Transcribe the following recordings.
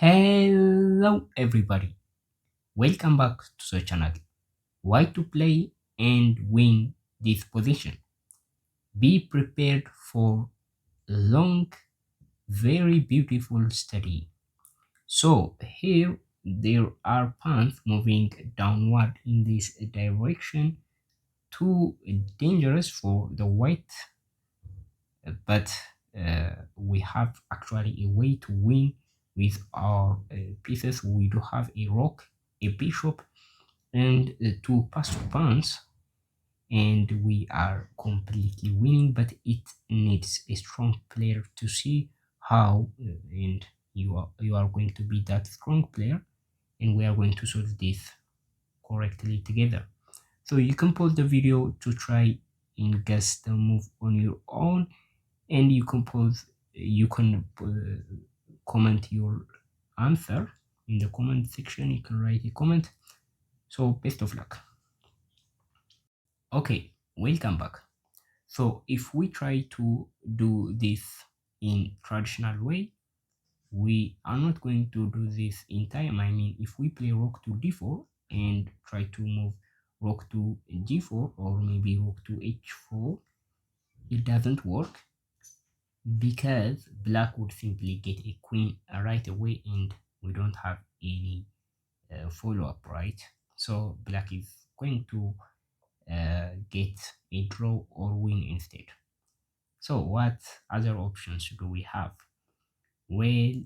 Hello everybody, welcome back to the channel. Why to play and win this position? Be prepared for long, very beautiful study. So here there are pawns moving downward in this direction, too dangerous for the white, but we have actually a way to win with our pieces. We do have a rook, a bishop, and two passed pawns, and we are completely winning. But it needs a strong player to see how, and you are going to be that strong player, and we are going to solve this correctly together. So you can pause the video to try and guess the move on your own, and you can comment your answer in the comment section. You can write a comment. So best of luck. Okay, welcome back. So if we try to do this in traditional way, we are not going to do this in time. I mean, if we play rook to d4 and try to move rook to g4, or maybe rook to h4, it doesn't work because black would simply get a queen right away, and we don't have any follow-up, right? So black is going to get a draw or win instead. So what other options do we have? Well,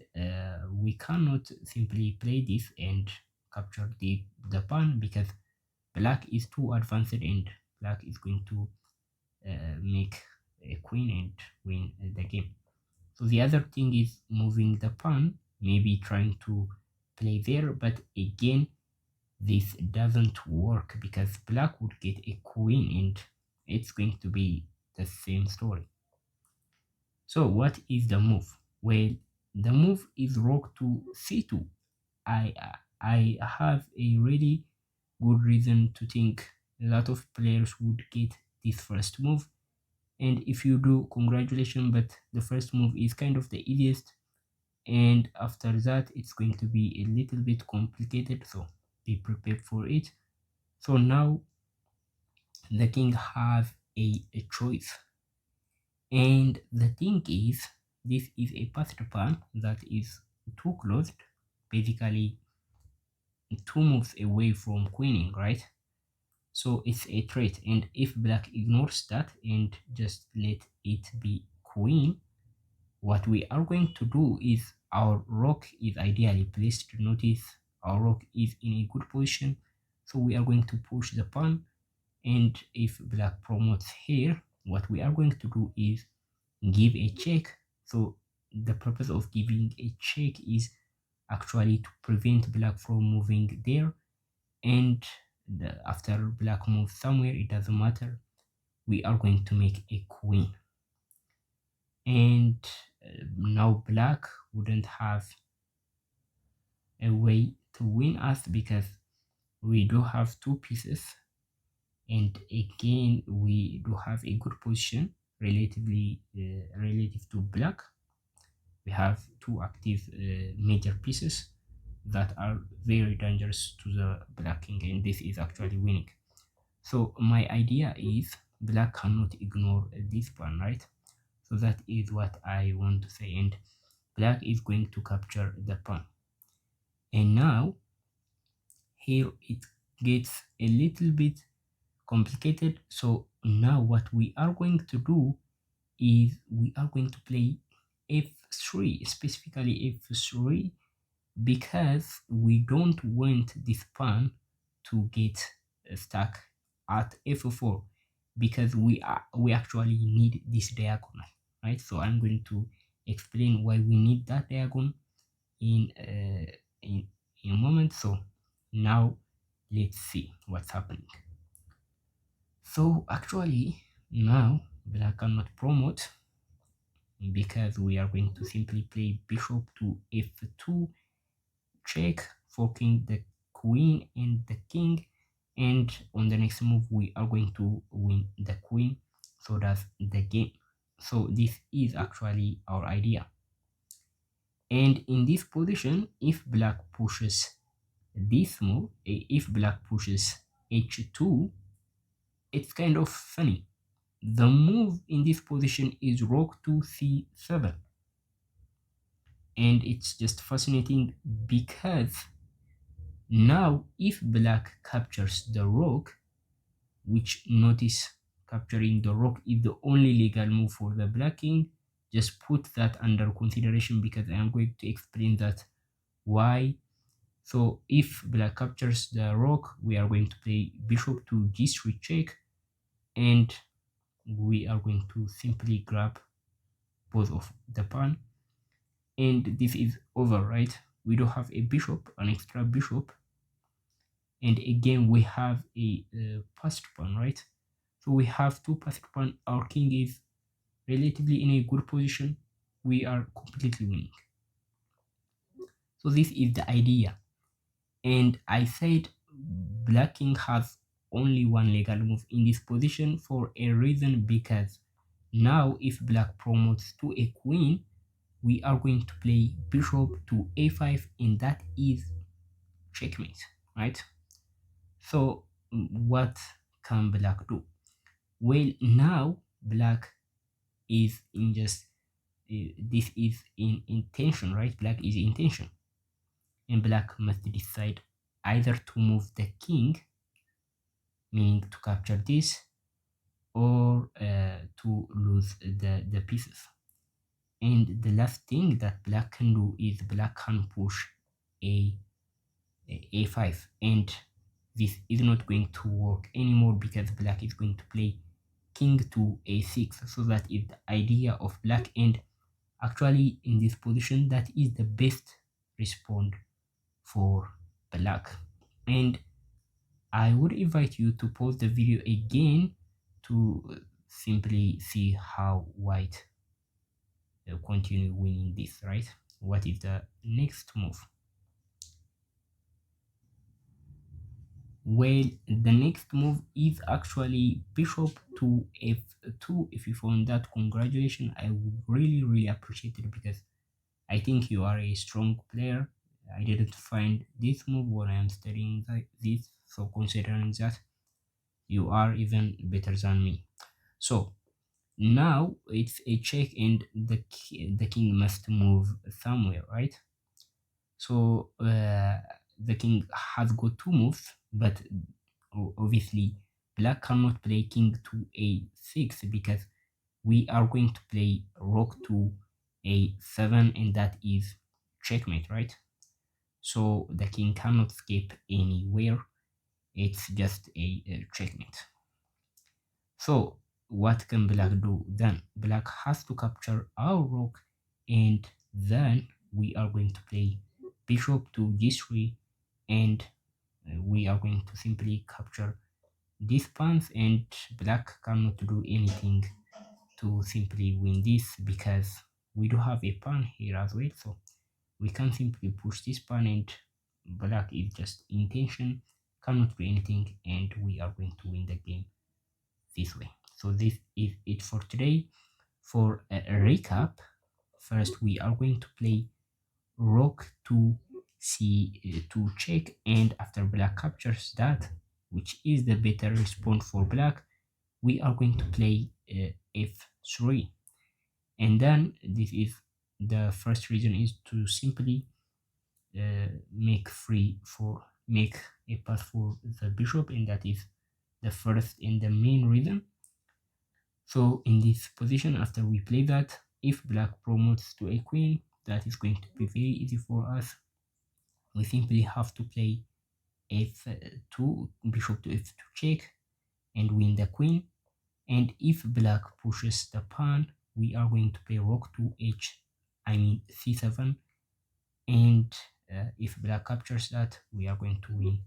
we cannot simply play this and capture the pawn because black is too advanced, and black is going to make a queen and win the game. So the other thing is moving the pawn, maybe trying to play there, but again, this doesn't work because black would get a queen and it's going to be the same story. So what is the move? Well, the move is rook to c2. I I have a really good reason to think a lot of players would get this first move, and if you do, congratulations, but the first move is kind of the easiest, and after that it's going to be a little bit complicated, so be prepared for it. So now the king has a choice, and the thing is, this is a passed pawn that is too closed, basically 2 moves away from queening, right? So it's a threat, and if black ignores that and just let it be queen, what we are going to do is our rook is ideally placed. Notice our rook is in a good position, so we are going to push the pawn, and if black promotes here, what we are going to do is give a check. So the purpose of giving a check is actually to prevent black from moving there, and after black moves somewhere, it doesn't matter, we are going to make a queen, and now black wouldn't have a way to win us because we do have two pieces, and again we do have a good position relatively relative to black. We have two active major pieces that are very dangerous to the black king, and this is actually winning. So my idea is black cannot ignore this pawn, right? So that is what I want to say, and black is going to capture the pawn. And now here it gets a little bit complicated. So now what we are going to do is we are going to play f3, specifically f3, because we don't want this pawn to get stuck at f4, because we actually need this diagonal, right? So I'm going to explain why we need that diagonal in in a moment. So now let's see what's happening. So actually now black cannot promote because we are going to simply play bishop to f2, check, forking the queen and the king, and on the next move we are going to win the queen. So that's the game. So this is actually our idea. And in this position, if black pushes this move, if black pushes h2, it's kind of funny. The move in this position is rook to c7, and it's just fascinating because now if black captures the rook, which notice capturing the rook is the only legal move for the black king, just put that under consideration because I am going to explain that why. So if black captures the rook, we are going to play bishop to g3 check, and we are going to simply grab both of the pawn, and this is over, right? We don't have a bishop, an extra bishop, and again we have a passed pawn, right? So we have two passed pawn. Our king is relatively in a good position. We are completely winning. So this is the idea, and I said black king has only one legal move in this position for a reason, because now if black promotes to a queen, we are going to play bishop to a5, and that is checkmate, right? So what can black do? Well, now black is in just this is in intention, right? Black is intention, and black must decide either to move the king, meaning to capture this, or to lose the pieces. And the last thing that black can do is black can push a a5, and this is not going to work anymore because black is going to play king to a6. So that is the idea of black, and actually in this position that is the best response for black. And I would invite you to pause the video again to simply see how white continue winning this, right? What is the next move? Well, the next move is actually bishop to f2. If you found that, congratulations. I would really appreciate it because I think you are a strong player. I didn't find this move when I am studying this, so considering that, you are even better than me. So now it's a check, and the king must move somewhere, right? So the king has got two moves, but obviously black cannot play king to a6 because we are going to play rook to a7, and that is checkmate, right? So the king cannot escape anywhere. It's just a checkmate. So what can black do then? Black has to capture our rook, and then we are going to play bishop to g3, and we are going to simply capture these pawns, and black cannot do anything to simply win this because we do have a pawn here as well. So we can simply push this pawn, and black is just intention, cannot do anything, and we are going to win the game this way. So this is it for today. For a recap, first we are going to play rook to c2 check, and after black captures that, which is the better response for black, we are going to play f3. And then this is the first reason is to simply make a path for the bishop, and that is the first and the main reason. So in this position, after we play that, if black promotes to a queen, that is going to be very easy for us. We simply have to play f2, bishop to f2 check, and win the queen. And if black pushes the pawn, we are going to play rook to c7, and if black captures that, we are going to win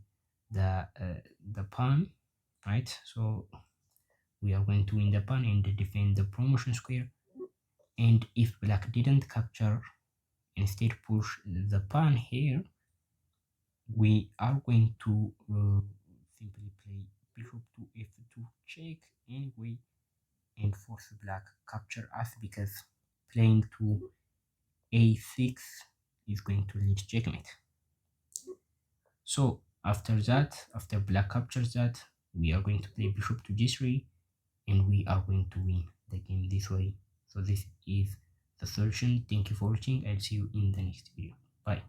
the pawn, right? So we are going to win the pawn and defend the promotion square. And if black didn't capture, instead push the pawn here, we are going to simply play bishop to f2 check anyway, and force black capture us because playing to a6 is going to lead checkmate. So after that, after black captures that, we are going to play bishop to g3, and we are going to win the game this way. So this is the solution. Thank you for watching. I'll see you in the next video. Bye.